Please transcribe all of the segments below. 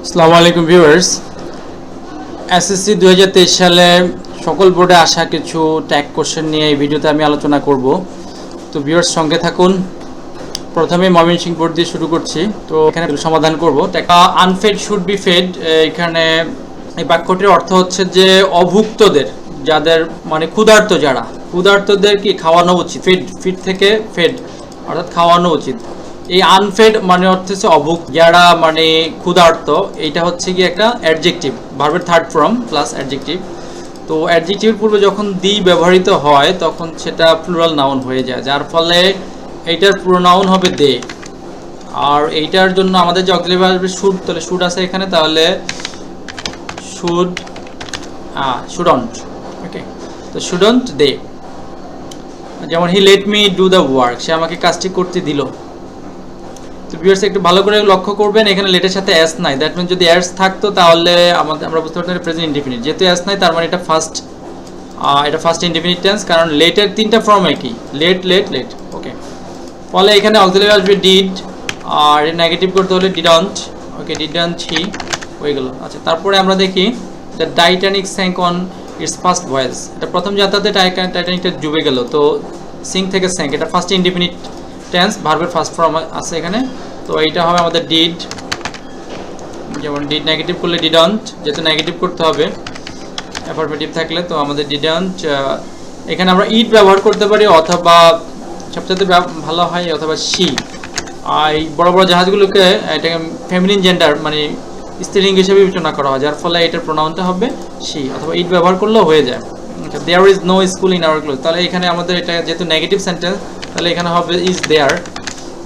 আসসালামু আলাইকুম viewers. SSC 2023 সালে সকল বোর্ডে আসা কিছু ট্যাগ কোশ্চেন নিয়ে এই ভিডিওতে আমি আলোচনা করব। তো ভিউয়ার্স সঙ্গে থাকুন। প্রথমে ময়মনসিংহ বোর্ড দিয়ে শুরু করছি। তো এখানে সমাধান করব। আনফেড শুড বি ফেড, এখানে এই বাক্যটির অর্থ হচ্ছে যে অভুক্তদের, যাদের মানে ক্ষুধার্তদের কি খাওয়ানো উচিত। ফিড থেকে ফেড অর্থাৎ খাওয়ানো উচিত। এই আনফেড মানে হচ্ছে অভুক্ত, যারা মানে ক্ষুধার্ত। এইটা হচ্ছে কি একটা অ্যাডজেক্টিভ, ভার্বের থার্ড ফর্ম প্লাস অ্যাডজেক্টিভ। তো অ্যাডজেক্টিভের পূর্বে যখন দি ব্যবহৃত হয় তখন সেটা প্লুরাল নাউন হয়ে যায়, যার ফলে এইটার প্রোনাউন হবে দে। আর এইটার জন্য আমাদের যে অক্সিলারি ভার্ব শুড, তাহলে শুড আছে এখানে, তাহলে শুডন্ট। ওকে, তো শুডন্ট দে। যেমন he let me do the work, সে আমাকে কাজটি করতে দিল। তো ভিউয়ার্স একটু ভালো করে লক্ষ্য করবেন, এখানে লেটের সাথে এস নাই। দ্যাট মিন যদি এস থাকতো তাহলে আমরা বুঝতে পারতাম প্রেজেন্ট ইনডিফিনিট। যেহেতু এস নাই তার মানে এটা ফার্স্ট ইনডিফিনিট টেন্স, কারণ লেটের তিনটা ফর্ম একই, লেট। ওকে, ফলে এখানে অক্সিলারি আসবে ডিড, আর নেগেটিভ করতে হলে ডিডন্ট। ওকে, ডিডন্ট হি হয়ে গেল। আচ্ছা, তারপরে আমরা দেখি the Titanic sank on its first voice. এটা প্রথম যাত্রাতে টাইটানিকটা ডুবে গেল। তো সিঙ্ক থেকে স্যাঙ্ক, এটা ফার্স্ট ইনডিফিনিট টেন্স, ভার্বের ফার্স্ট ফর্ম আছে এখানে। তো এইটা হবে আমাদের ডিড। যেমন ডিড নেগেটিভ করলে ডিডন্ট, যেহেতু নেগেটিভ করতে হবে অ্যাফার্মেটিভ থাকলে, তো আমাদের ডিডন্ট। এখানে আমরা ইট ব্যবহার করতে পারি, অথবা সবচেয়ে ভালো হয় অথবা শি। এই বড় বড় জাহাজগুলোকে এটাকে ফেমিনিন জেন্ডার মানে স্ত্রীলিঙ্গ হিসেবে বিবেচনা করা হয়, যার ফলে এটার প্রোনাউনটা হবে শি, অথবা ইট ব্যবহার করলেও হয়ে যায়। There is no school in our close, তাহলে এখানে আমাদের এটা যেহেতু নেগেটিভ সেন্টেন্স, তাহলে এখানে হবে ইজ দেয়ার।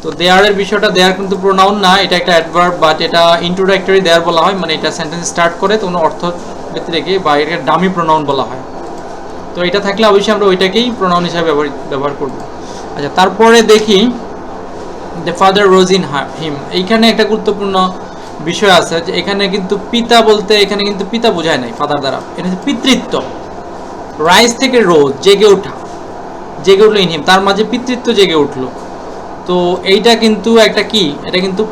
তো দেয়ারের বিষয়টা, দেয়ার কিন্তু প্রোনাউন না, এটা একটা অ্যাডভার্ব, বাট এটা ইন্ট্রোডাক্টরি দেয়ার বলা হয়, মানে এটা সেন্টেন্স স্টার্ট করে কোনো অর্থ ব্যক্তি রেখে, বা এটা ডামি প্রোনাউন বলা হয়। তো এটা থাকলে অবশ্যই আমরা ওইটাকেই প্রোনাউন হিসাবে ব্যবহার করব। আচ্ছা, তারপরে দেখি the father rose in him. এইখানে একটা গুরুত্বপূর্ণ বিষয় আছে যে এখানে কিন্তু পিতা বলতে এখানে কিন্তু পিতা বোঝায় নাই ফাদার দ্বারা, এটা হচ্ছে পিতৃত্ব। রাইজ থেকে রোজ, জেগে উঠলো ইন হিম, তার মাঝে পিতৃত্ব জেগে উঠলো। তো এইটা কিন্তু একটা কি, এটা কিন্তু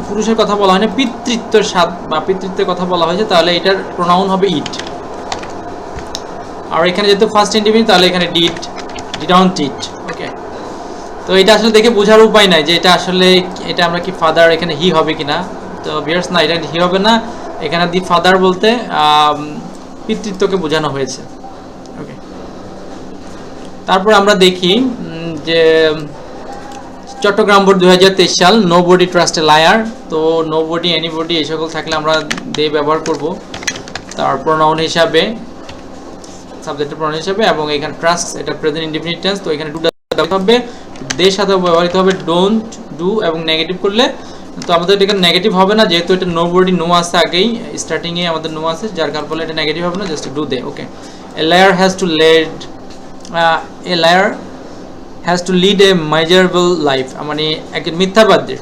পুরুষের কথা বলা হয় না, পিতৃত্বের স্বাদ বা পিতৃত্বের কথা বলা হয়েছে, তাহলে এটার প্রোনাউন হবে ইট। আর এখানে যেহেতু ফার্স্ট ইন্ডিফিনিট, তাহলে এখানে ডিডন্ট ইট। ওকে, তো এটা আসলে দেখে বোঝার উপায় নাই যে এটা আসলে এটা আমরা কি ফাদার, এখানে হি হবে কিনা। তো ভিউয়ার্স না, এটা হি হবে না, এখানে দি ফাদার বলতে পিতৃত্বকে বোঝানো হয়েছে। ওকে, তারপর আমরা দেখি যে চট্টগ্রাম বোর্ড 2023 সাল, nobody trust a liar. তো নো বডি, এনিবডি এই সকল থাকলে আমরা দে ব্যবহার করব তার প্রোনাউন হিসাবে, সাবজেক্টের প্রোনাউন হিসাবে। এবং এখানে ট্রাস্ট, এটা প্রেজেন্ট ইনডিফিনিট টেন্স, তো এখানে ডু হবে, দের সাথে ব্যবহৃত হবে ডোন্ট ডু, এবং নেগেটিভ করলে তো আমাদের এটা নেগেটিভ হবে না, যেহেতু এটা নো বডি, নো আছে আগেই, স্টার্টিংয়ে আমাদের নো আছে, যার কারণে বলে এটা নেগেটিভ হবে না, just do they. Okay, a liar has to lead a miserable life, মানে একজন মিথ্যাবাদীর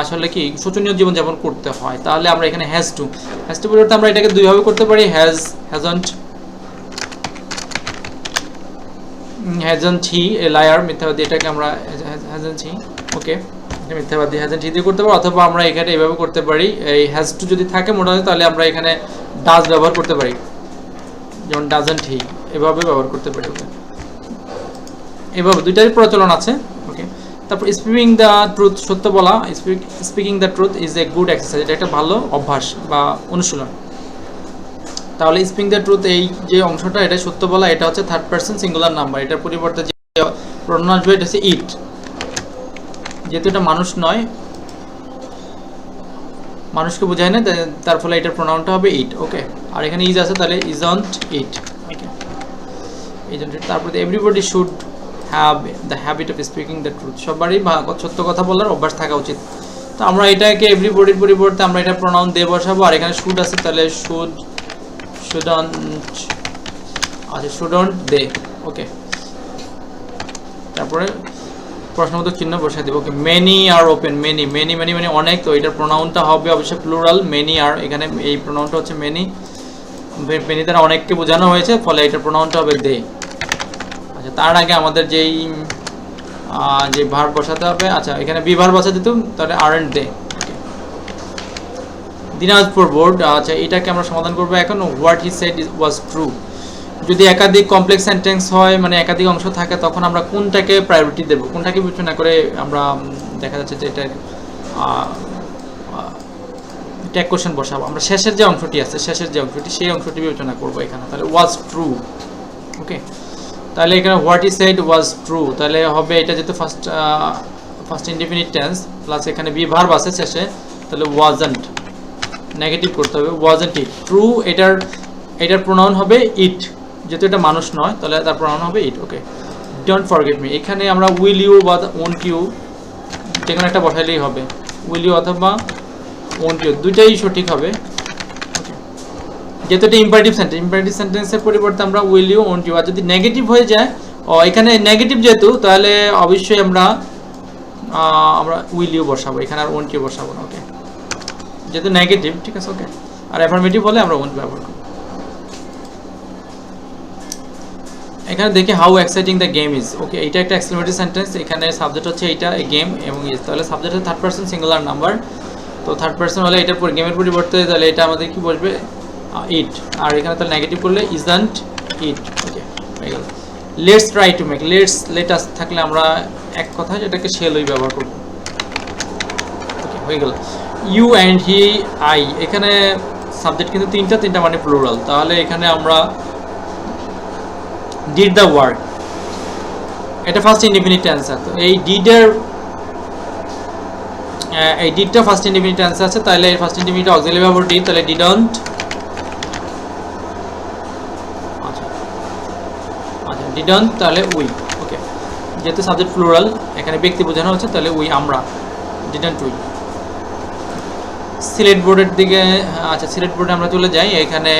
আসলে কি শোচনীয় জীবনযাপন করতে হয়, তাহলে আমরা এখানে হ্যাজ টু পরিবর্তে আমরা এটাকে দুইভাবে করতে পারি, হ্যাজন্ট হি এ লায়ার, মিথ্যাবাদী, এটাকে আমরা হ্যাজন্ট হি। ওকে, মিথ্যাবাদী হ্যাজন্ট হি দিয়ে করতে পারি, অথবা আমরা এখানে এইভাবে করতে পারি, এই হ্যাজ টু যদি থাকে মোটামুটি, তাহলে আমরা এখানে ডাজ ব্যবহার করতে পারি, যেমন ডাজন্ট হি, এভাবে ব্যবহার করতে পারি। ওকে, এভাবে দুইটারই প্রচলন আছে। ওকে, তারপর স্পিকিং দ্য ট্রুথ, সত্য বলা, speaking the truth is a good exercise, এটা একটা ভালো অভ্যাস বা অনুশীলন। তাহলে স্পিকিং দ্য ট্রুথ, এই যে অংশটা, এটা সত্য বলা, এটা হচ্ছে থার্ড পারসন সিঙ্গুলার নাম্বার, এটার পরিবর্তে যে প্রোনাউন আসবে এটা হচ্ছে ইট, যেহেতু এটা মানুষ নয়, মানুষকে বোঝায় না, তার ফলে এটার প্রোনাউনটা হবে ইট। ওকে, আর এখানে ইজ আছে, তাহলে isn't it. Okay, isn't it. তারপরে everybody should have the habit of speaking the truth, সবারই সত্য কথা বলার অভ্যাস থাকা উচিত। তো আমরা এটাকে এভরিবডির পরিবর্তে আমরা এটা প্রোনাউন দিয়ে বসাবো, আর এখানে শুড আছে, তাহলে শুডন্ট, আচ্ছা শুডন্ট দে। ওকে, তারপরে প্রশ্নবোধক চিহ্ন বসাই দেবো। ওকে, মেনি আর ওপেন, মেনি মানে অনেক, তো এটার প্রোনাউনটা হবে অবশ্যই প্লুরাল, মেনি আর, এখানে এই প্রোনাউনটা হচ্ছে মেনি দ্বারা অনেককে বোঝানো হয়েছে, ফলে এটার প্রোনাউনটা হবে দে। আচ্ছা, তার আগে আমাদের যে ভার্ব বসাতে হবে, আচ্ছা এখানে বি ভার্ব বসাতে দিত, তাহলে আরন্ট দে। দিনাজপুর বোর্ড। আচ্ছা, এটাকে আমরা সমাধান করবো এখন। What he said was true. যদি একাধিক কমপ্লেক্স সেন্টেন্স হয়, মানে একাধিক অংশ থাকে, তখন আমরা কোনটাকে প্রায়োরিটি দেব, কোনটাকে বিবেচনা করে আমরা দেখা যাচ্ছে যে এটা ট্যাগ কোশ্চেন বসাবো। আমরা শেষের যে অংশটি আছে, শেষের যে অংশটি, সেই অংশটি বিবেচনা করবো এখানে। তাহলে ওয়াজ ট্রু। ওকে, তাহলে এখানে what he said was true, তাহলে হবে এটা যেহেতু ফার্স্ট ইনডিফিনিট টেন্স প্লাস এখানে বি ভার্ব আছে শেষে, তাহলে ওয়াজন্ট, নেগেটিভ করতে হবে, ওয়াজন্ট ইট। ট্রু এটার প্রোনাউন হবে ইট, যেহেতু এটা মানুষ নয় তাহলে তার প্রোনাউন হবে ইট। ওকে, ডোন্ট ফরগেট মি, এখানে আমরা উইল ইউ বা ওন্ট ইউ যে কোনো একটা বসাইলেই হবে। উইল ইউ অথবা ওন্ট ইউ দুইটাই সঠিক হবে। ওকে, যেহেতু এটা ইম্পারেটিভ সেন্টেন্সের পরিবর্তে আমরা উইল ইউ ওন্ট ইউ, আর যদি নেগেটিভ হয়ে যায়, এখানে নেগেটিভ যেহেতু, তাহলে অবশ্যই আমরা উইল ইউ বসাবো এখানে, আর ওন্ট ইউ বসাবো না। ওকে, যেহেতু নেগেটিভ, ঠিক আছে। ওকে, আর অ্যাফার্মেটিভ হলে আমরা ওন্ট ব্যবহার করব। এখানে দেখি how exciting the game is. Okay, এটা একটা এক্সক্লেমেটরি সেন্টেন্স, এখানে সাবজেক্ট হচ্ছে এইটা গেম এবং ইজ, তাহলে সাবজেক্ট হচ্ছে থার্ড পারসন সিঙ্গুলার নাম্বার। তো থার্ড পারসন হলে এটার পর গেমের পরিবর্তে তাহলে এটা আমাদের কি বসবে, ইট। আর এখানে তাহলে নেগেটিভ করলে ইজন্ট ইট। ওকে, হয়ে গেল। Let's try to make, let us থাকলে আমরা এক কথা যেটাকে শেলই ব্যবহার করব। ওকে, হয়ে গেল। ইউ অ্যান্ড হি, আই, এখানে সাবজেক্ট কিন্তু তিনটা মানে প্লুরাল, তাহলে এখানে আমরা ডিড দ্য ওয়ার্ক, এটা ফার্স্ট ইনডিফিনিট টেন্স আছে। তো এই ডিডটা ফার্স্ট ইনডিফিনিট টেন্স আছে, তাহলে এই first indefinite auxiliary verb did, তাহলে ডিডন্ট। আচ্ছা ডিডন্ট, তাহলে উই। ওকে, যেহেতু সাবজেক্ট প্লুরাল, এখানে ব্যক্তি বোঝানো হচ্ছে, তাহলে উই আমরা, ডিডন্ট উই। সিলেট বোর্ডের দিকে, আচ্ছা সিলেট বোর্ডে আমরা চলে যাই। এখানে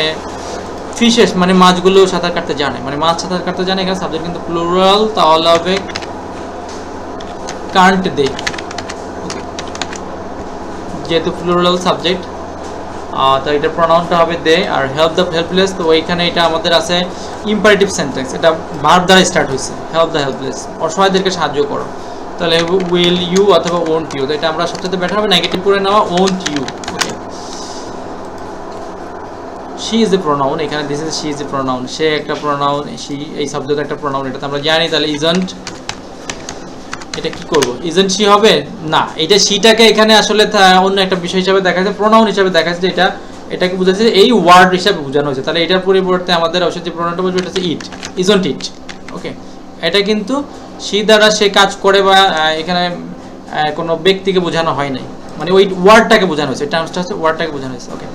ফিশেস মানে মাছগুলো সাঁতার কাটতে জানে, মানে মাছ সাঁতার কাটতে জানে, এখানে সাবজেক্ট কিন্তু প্লুরাল, তাহলে হবে কান্ট দে। ওকে, যেহেতু প্লুরাল সাবজেক্ট, তো এটা প্রনাউনটা হবে দে। আর হেল্প দ্য হেল্পলেস, তো ওইখানে এটা আমাদের আছে ইম্পারেটিভ সেন্টেন্স, এটা ভার্ব দ্বারা স্টার্ট হয়েছে, হেল্প দ্য হেল্পলেস, অসহায়দেরকে সাহায্য করো, তাহলে উইল ইউ অথবা ওন্ট ইউ, তো এটা আমরা সবচেয়ে বেটার হবে নেগেটিভ করে নেওয়া, won't you. Okay, she is a pronoun, এখানে this is she is a pronoun, সে একটা প্রোনাউন, শি এই শব্দটা একটা প্রোনাউন, এটা তো আমরা জানি, তাহলে ইজন্ট, এটা কি করব, ইজন্ট শি হবে না, এটা শিটাকে এখানে আসলে অন্য একটা বিষয় হিসাবে দেখা যাচ্ছে, প্রোনাউন হিসাবে দেখা যাচ্ছে, এটাকে বোঝাচ্ছে এই ওয়ার্ড হিসাবে বোঝানো হয়েছে, তাহলে এটার পরিবর্তে আমাদের অবশ্যই যে প্রোনাউনটা বলবো এটা হচ্ছে ইট, ইজন্ট ইট। ওকে, এটা কিন্তু শি দ্বারা সে কাজ করে বা এখানে কোনো ব্যক্তিকে বোঝানো হয় নাই, মানে ওই ওয়ার্ডটাকে বোঝানো হয়েছে, টার্মসটা হচ্ছে ওয়ার্ডটাকে বোঝানো হয়েছে। Okay,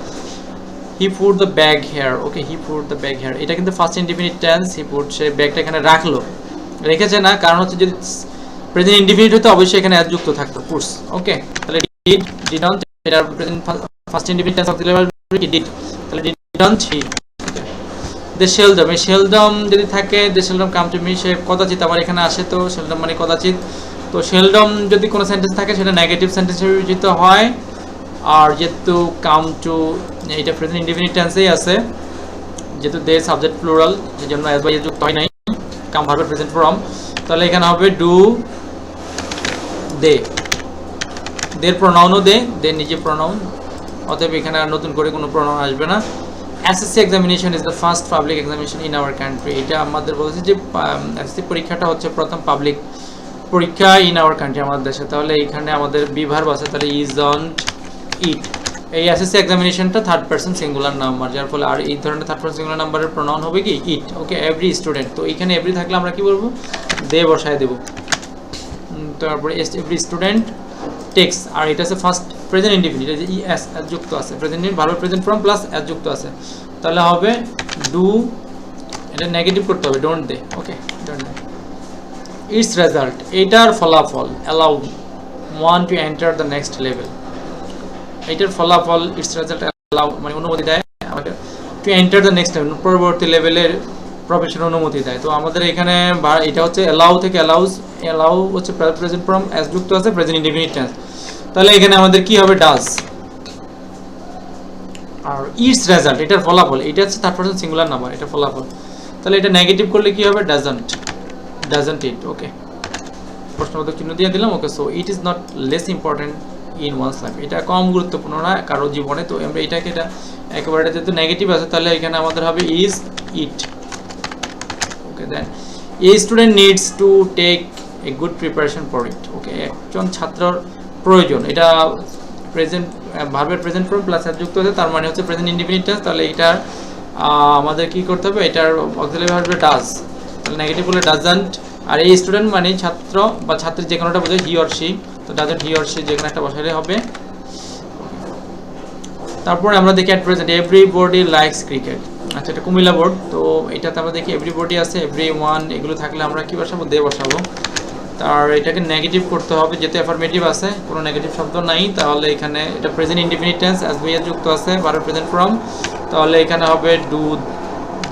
he put the bag here. Okay, he put the bag here, এটা কিন্তু first indefinite tense, he put, সে ব্যাগটা এখানে রাখলো, রেখেছে না, কারণ হচ্ছে যদি প্রেজেন্ট ইনডিফিনিট হতো অবশ্যই এখানে অ্যাজ যুক্ত থাকতো, পুটস। ওকে, তাহলে ডিড, ডিডন্ট, এটা present first indefinite tense auxiliary কি ডিড, তাহলে ডিডন্ট হি। দে সেলডম, এই সেলডম যদি থাকে, দে সেলডম কাম টু মি, সে কদাচিৎ আবার এখানে আসে, তো সেলডম মানে কদাচিৎ, তো সেলডম যদি কোনো সেন্টেন্স থাকে সেটা নেগেটিভ সেন্টেন্সে বিবেচিত হয়, আর যেহেতু কাম টু এটা প্রেজেন্ট ইনডিফিনিট টেন্সেই আছে, যেহেতু দে সাবজেক্ট প্লুরাল, সেজন্য অ্যাজ বাই যুক্ত হয় নাই, কাম ভার্বের প্রেজেন্ট ফর্ম, তাহলে এখানে হবে ডু দে, দের প্রোনাউনও দে, দে নিজে প্রোনাউন, অতএব এখানে আর নতুন করে কোনো প্রোনাউন আসবে না। SSC examination is the first public examination in our country, এটা আমাদের বলছে যে এসএসসি পরীক্ষাটা হচ্ছে প্রথম পাবলিক পরীক্ষা ইন আওয়ার কান্ট্রি, আমাদের দেশে, তাহলে এখানে আমাদের বি ভার্ব আছে, তাহলে ইজন্ট ইট। এই এসএসসি এক্সামিনেশনটা থার্ড পারসন সিঙ্গুলার নাম্বার, যার ফলে আর এই ধরনের থার্ড পারসন সিঙ্গুলার নাম্বারের প্রোনাউন হবে কি ইট। ওকে, এভরি স্টুডেন্ট, তো এখানে এভরি থাকলে আমরা কি বলবো, দে বসায় দেব, তারপরে এভরি স্টুডেন্ট টেক্স, আর এটা আছে ফার্স্ট প্রেজেন্ট ইনডিফিনিট, এই যে ইএস এস যুক্ত আছে, present verb present form plus S যুক্ত আছে, তাহলে হবে ডু, এটা নেগেটিভ করতে হবে, don't they. Okay, don't they. Its result, এটার ফলাফল, allow one to enter the next level, এটার ফলাফল ইটস রেজাল্ট অ্যালাউ মানে অনুমতি দেয় আমাদের to enter the next level, পরবর্তী লেভেলের প্রফেশনাল অনুমতি দেয়। তো আমাদের এখানে এটা হচ্ছে অ্যালাউ থেকে অ্যালাউস, অ্যালাউ হচ্ছে প্রেজেন্ট ফর্ম এস যুক্ত আছে, প্রেজেন্ট ইনডিফিনিট টেন্স, তাহলে এখানে আমাদের কি হবে, ডাজ। আর ইটস রেজাল্ট, এটার ফলাফল, এটা হচ্ছে থার্ড পারসন সিঙ্গুলার নাম্বার, এটা ফলাফল, তাহলে এটা নেগেটিভ করলে কি হবে, ডাজন্ট, ডাজন্ট ইট। ওকে, প্রশ্নবোধক চিহ্ন দিয়ে দিলাম। Okay, so it is not less important in one's life. এটা কম গুরুত্বপূর্ণ না কারো জীবনে, তো আমরা এটাকে এটা একেবারে যেহেতু নেগেটিভ আছে তাহলে এখানে আমাদের হবে is it. Okay, then a student needs to take a good preparation for it. Okay, একজন ছাত্রর প্রয়োজন, এটা প্রেজেন্ট ভার্বের প্রেজেন্ট ফর্ম প্লাস যুক্ত আছে, তার মানে হচ্ছে প্রেজেন্ট ইনডিফিনিট টেন্স। তাহলে এটার আমাদের কি করতে হবে, এটার অক্সিলারি ভার্বে ডাজ, তাহলে নেগেটিভ বলে ডাজন্ট। আর এই স্টুডেন্ট মানে ছাত্র বা ছাত্রী যে কোনোটা বোঝায়, হি অর শি, তো ডাজন্ট হি অর শি যে কোনো একটা বসালে হবে। তারপরে আমরা দেখি at present everybody likes cricket. আচ্ছা, এটা কুমিল্লা বোর্ড, তো এটাতে আমরা দেখি এভরিবডি আছে, এভরি ওয়ান, এগুলো থাকলে আমরা কি বসাবো, দে বসাবো। তার এটাকে নেগেটিভ করতে হবে, যেহেতু অ্যাফার্মেটিভ আছে, কোনো নেগেটিভ শব্দ নাই, তাহলে এখানে এটা present indefinite tense as by এর যুক্ত আছে, ভার্ব প্রেজেন্ট ফর্ম, তাহলে এখানে হবে do,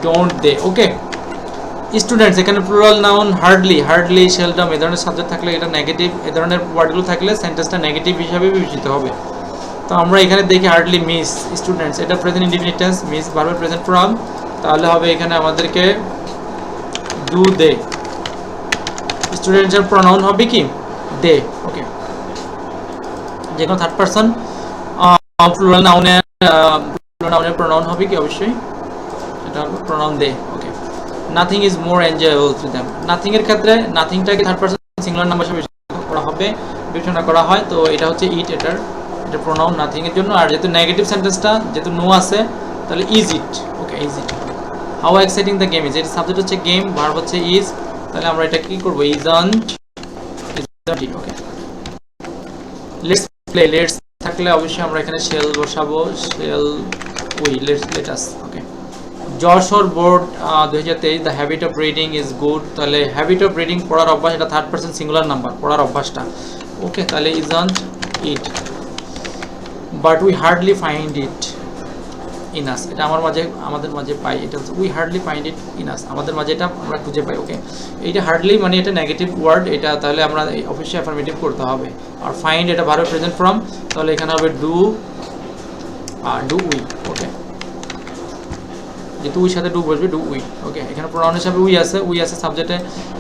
don't, they. Okay, students, এখানে plural noun hardly, hardly, seldom এই ধরনের সাবজেক্ট থাকলে এটা নেগেটিভ, এই ধরনের ওয়ার্ডগুলো থাকলে সেন্টেন্সটা নেগেটিভ হিসাবে বিবেচিত হবে। তো আমরা এখানে দেখি হার্ডলি মিস স্টুডেন্টস, এটা present indefinite tense, miss verb present form, তাহলে হবে এখানে আমাদেরকে ডু, দে। স্টুডেন্টসের প্রনাউন হবে কি, দে। ওকে, যে কোনো থার্ড পারসন প্লুরাল নাউনের প্রনাউন হবে কি, অবশ্যই এটা হবে pronoun they. Okay, nothing is more enjoyable to them. Nothing এর ক্ষেত্রে নাথিংটাকে থার্ড পারসন সিঙ্গুলার নাম্বার হিসেবে করা হবে, বিবেচনা করা হয়, তো এটা হচ্ছে ইট, এটা প্রনাউন নাথিং এর জন্য। আর যেহেতু নেগেটিভ সেন্টেন্সটা যেহেতু নো আছে, তাহলে is it. Okay, is it. How exciting the game is, এর সাবজেক্ট হচ্ছে গেম, ভার্ব হচ্ছে ইজ, তাহলে আমরা এটা কি করব, isn't, isn't it. Okay, let's play, let's থাকলে অবশ্যই আমরা এখানে শেল বসাবো, shell we, let us. Okay, Jessore board 2023, the habit of reading is good, তাহলে হ্যাবিট অফ রিডিং, পড়ার অভ্যাস, এটা থার্ড পারসন সিঙ্গুলার নাম্বার, পড়ার অভ্যাসটা। ওকে, তাহলে isn't it, but we hardly find it in us, এটা আমাদের মাঝে পাই, এটা হচ্ছে we hardly find it in us, আমাদের মাঝে এটা আমরা খুঁজে পাই। ওকে, এইটা হার্ডলি মানে এটা নেগেটিভ ওয়ার্ড, এটা তাহলে আমরা অবশ্যই অ্যাফার্মেটিভ করতে হবে। আর ফাইন্ড এটা ভার্ব প্রেজেন্ট ফর্ম, তাহলে এখানে হবে ডু, ডু উই। ওকে, যেহেতু উইর সাথে ডু বসবে, ডু উই। ওকে, এখানে প্রনাউন হিসাবে উই আছে সাবজেক্টে,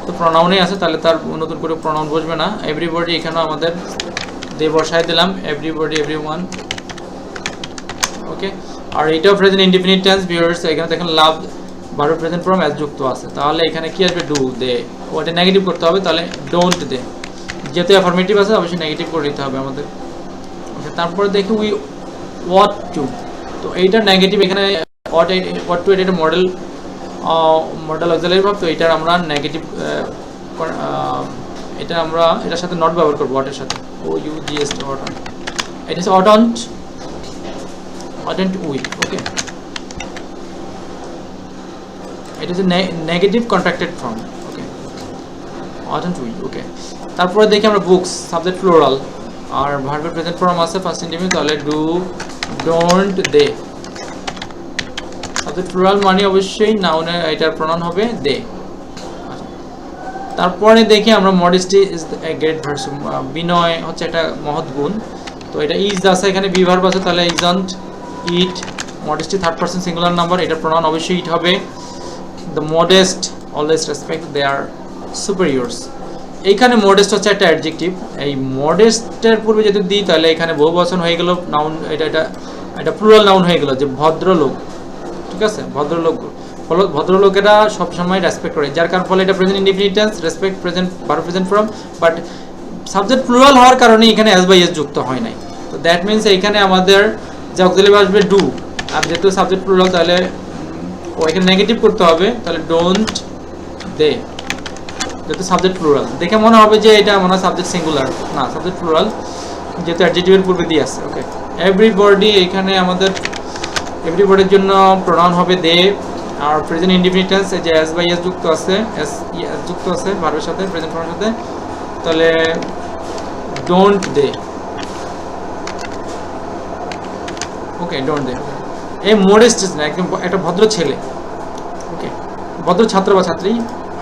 তো প্রনাউনে আছে, তাহলে তার নতুন করে প্রনাউন বসবে না। এভরিবডি, এখানেও আমাদের দে বসাই দিলাম, এভরিবডি, এভরিওয়ান। ওকে, আর এটাও প্রেজেন্ট ইনডিফিনিট টেন্স ভিউয়ার্স, এখানে দেখেন লাভ ভার্ব প্রেজেন্ট ফর্ম অ্যাজ যুক্ত আছে, তাহলে এখানে কি আসবে, ডু, দে। ওটা নেগেটিভ করতে হবে, তাহলে ডোন্ট দে, যেহেতু অ্যাফার্মেটিভ আছে অবশ্যই নেগেটিভ করে দিতে হবে আমাদের। ওকে, তারপরে দেখি উই ওয়াট টু, তো এইটা নেগেটিভ, এখানে ওয়াট টু এটা মডেল অক্সিলারি ভার্ব, তো এটার আমরা নেগেটিভ, এটা আমরা এটার সাথে নট ব্যবহার করবো, ওয়াটের সাথে, O U G S T, ought, এটা হচ্ছে ওয়াটন্ট, ওয়াটন্ট উই। ওকে, এটা হচ্ছে negative contracted form. Okay, oughtn't we. Okay, তারপরে দেখি আমরা বুকস, সাবজেক্ট প্লুরাল, আর ভার্বের প্রেজেন্ট ফর্ম আছে ফার্স্ট ইনডিফিনিট, তাহলে do, don't, they. Subject plural মানে অবশ্যই নাউনের এটার প্রনাউন হবে দে। তারপরে দেখি আমরা modesty is a great virtue, বিনয় হচ্ছে একটা মহৎ গুণ, তো এটা ইজ আছে, এখানে বি ভার্ব আছে, তাহলে isn't it, modesty third person singular number, এটা প্রনাউন অবশ্যই ইট হবে। The modest always respect their superiors, এইখানে মডেস্ট হচ্ছে একটা অ্যাডজেক্টিভ, এই মডেস্টের পূর্বে যদি দিই তাহলে এখানে বহুবচন হয়ে গেল, নাউন এটা প্লুরাল নাউন হয়ে গেল, যে ভদ্রলোক, ঠিক আছে, ভদ্রলোকেরা সবসময় রেসপেক্ট করে, যার কারণ ফলে এটা present indefinite tense, respect present verb present form, but subject plural হওয়ার কারণে এখানে অ্যাজ বাই এস যুক্ত হয় নাই, তো দ্যাট মিনস এইখানে আমাদের যে অক্সিলারি আসবে ডু, আর যেহেতু সাবজেক্ট প্লুরাল তাহলে এখানে নেগেটিভ করতে হবে, তাহলে ডোন্ট, দে, যেহেতু সাবজেক্ট প্লুরাল। দেখে মনে হবে যে এটা মনে হয় সাবজেক্ট সিঙ্গুলার, না সাবজেক্ট প্লুরাল, যেহেতু অ্যাডজেক্টিভের পূর্বে দিয়ে আছে। ওকে, এভরিবডি, এখানে আমাদের এভরিবডির জন্য প্রনাউন হবে they, R present indefinite tense যে এস বাই এস যুক্ত আছে, যুক্ত আছে ভার্বের সাথে, প্রেজেন্ট ফর্মের সাথে, তাহলে ডোন্ট দে। ওকে, ডোন্ট দে। এই মডেস্ট না, একদম একটা ভদ্র ছেলে, ওকে, ভদ্র ছাত্র বা ছাত্রী,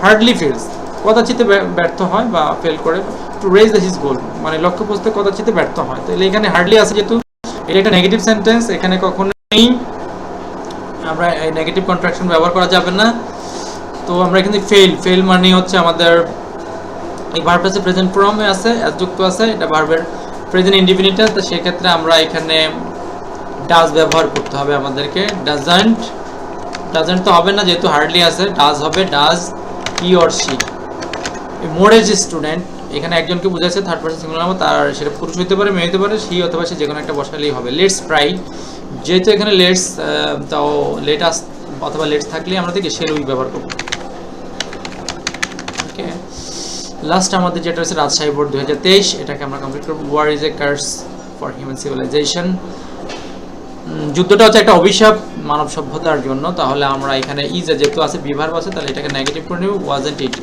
হার্ডলি ফেলস, কদাচিতে ব্যর্থ হয় বা ফেল করে, to raise the his goal, মানে লক্ষ্য পৌঁছতে কদাচিতে ব্যর্থ হয়, তাহলে এখানে হার্ডলি আছে, যেহেতু এটা একটা নেগেটিভ সেন্টেন্স, এখানে কখনোই আমরা এই নেগেটিভ কন্ট্রাকশন ব্যবহার করা যাবে না, তো আমরা এখানে ফেল মানে হচ্ছে আমাদের এই ভার্বটা প্রেজেন্ট ফর্মে আছে, যুক্ত আছে, এটা ভার্বের প্রেজেন্ট ইনডিফিনিট তো সেক্ষেত্রে আমরা এখানে ডাজ ব্যবহার করতে হবে আমাদেরকে। ডাজন্ট তো হবে না যেহেতু হার্ডলি আছে, ডাজ হবে, does he or she. More as student এখানে একজনকে বোঝাচ্ছে, থার্ড পারসন সিঙ্গুলার নাম্বার, তার সেটা পুরুষ হতে পারে, মেয়ে হতে পারে, শি অথবা সে যে কোনো একটা বসালেই হবে। লেটস ট্রাই, যেহেতু এখানে লেটস তাও লেট আস অথবা লেটস থাকলে আমরা দেখি শেল উই ব্যবহার করব। ওকে, লাস্ট আমাদের যেটা হচ্ছে রাজশাহী বোর্ড 2023, এটাকে আমরা কমপ্লিট করব। War is a curse for human civilisation. যুদ্ধটা হচ্ছে একটা অভিশাপ মানব সভ্যতার জন্য, তাহলে আমরা এখানে ইজ যেহেতু আছে বিভার আছে তাহলে এটাকে নেগেটিভ করে নেব, ওয়াজন্ট ইট।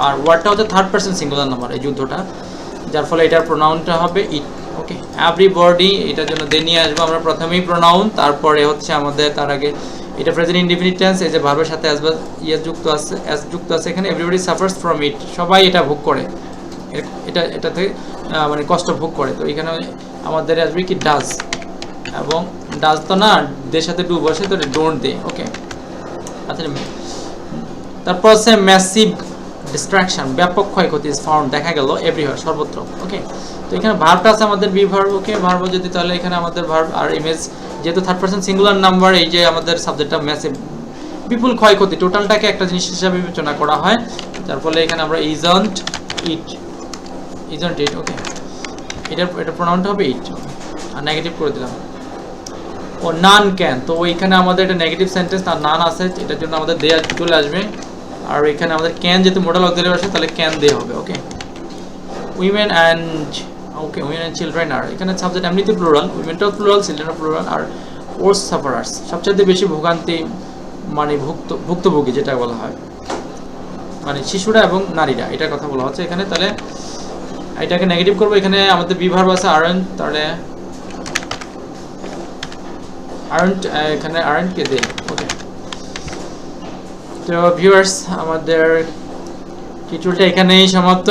আর ওয়ার্ডটা হচ্ছে থার্ড পারসন সিঙ্গুলার নাম্বার এই যুদ্ধটা, যার ফলে এটার প্রোনাউনটা হবে ইট। ওকে, এভরিবডি এটার জন্য দে নিয়ে আসবো আমরা, প্রথমেই প্রোনাউন, তারপরে হচ্ছে আমাদের তার আগে এটা প্রেজেন্ট ইনডিফিনিট টেন্স, এই যে ভার্বের সাথে ইয়েস যুক্ত আছে, এস যুক্ত আছে এখানে। এভরিবডি সাফার্স ফ্রম ইট, সবাই এটা ভোগ করে, এটাতে মানে কষ্ট ভোগ করে। তো এখানে আমাদের আসবে কি ডাজ, এবং ডাজ তো না, দের সাথে ডু বসে তো ডোন্ট দে। ওকে, আচ্ছা, তারপর আছে ম্যাসিভ ডিস্ট্রাকশন, ব্যাপক ক্ষয়ক্ষতি ইজ ফাউন্ড, দেখা গেল এভরিওয়্যার, সর্বত্র। ওকে, তো এখানে ভার্বটা আছে আমাদের বি ভার্ব। ওকে, ভার্ব যদি তাহলে এখানে আমাদের ভার্ব আর ইমেজ, যেহেতু থার্ড পারসন সিঙ্গুলার নাম্বার, এই যে আমাদের সাবজেক্টটা ম্যাসিভ, বিপুল ক্ষয়ক্ষতি, টোটালটাকে একটা জিনিস হিসাবে বিবেচনা করা হয়, যার ফলে এখানে আমরা ইজন্ট ইট। ওকে, এটা প্রোনাউনটা হবে ইট, আর নেগেটিভ করে দিলাম। ও নান ক্যান, তো ওইখানে আমাদের এটা নেগেটিভ সেন্টেন্স, আর নান আছে, এটার জন্য আমাদের দে চলে আসবে। আর এখানে আমাদের ক্যান যেহেতু মোডাল অক্সিলারি আসে তাহলে ক্যান দে হবে। Okay, women and, okay, women and children, আর এখানে সাবজেক্ট এমনিতে প্লুরাল, উইমেনটাও প্লুরাল, চিলড্রেনও প্লুরাল। আর ওর্স সাফারার্স, সবচেয়ে বেশি ভোগান্তি মানে ভুক্তভোগী যেটা বলা হয়, মানে শিশুরা এবং নারীরা, এটার কথা বলা হচ্ছে এখানে। তাহলে এটাকে নেগেটিভ করবো, এখানে আমাদের বিভার্ব আছে আরেন্ট, তাহলে আরেন্ট, এখানে আরেন্ট কে দে। ওকে, তো ভিউয়ার্স আমাদের টিউটোরিয়ালটা এখানেই সমাপ্ত।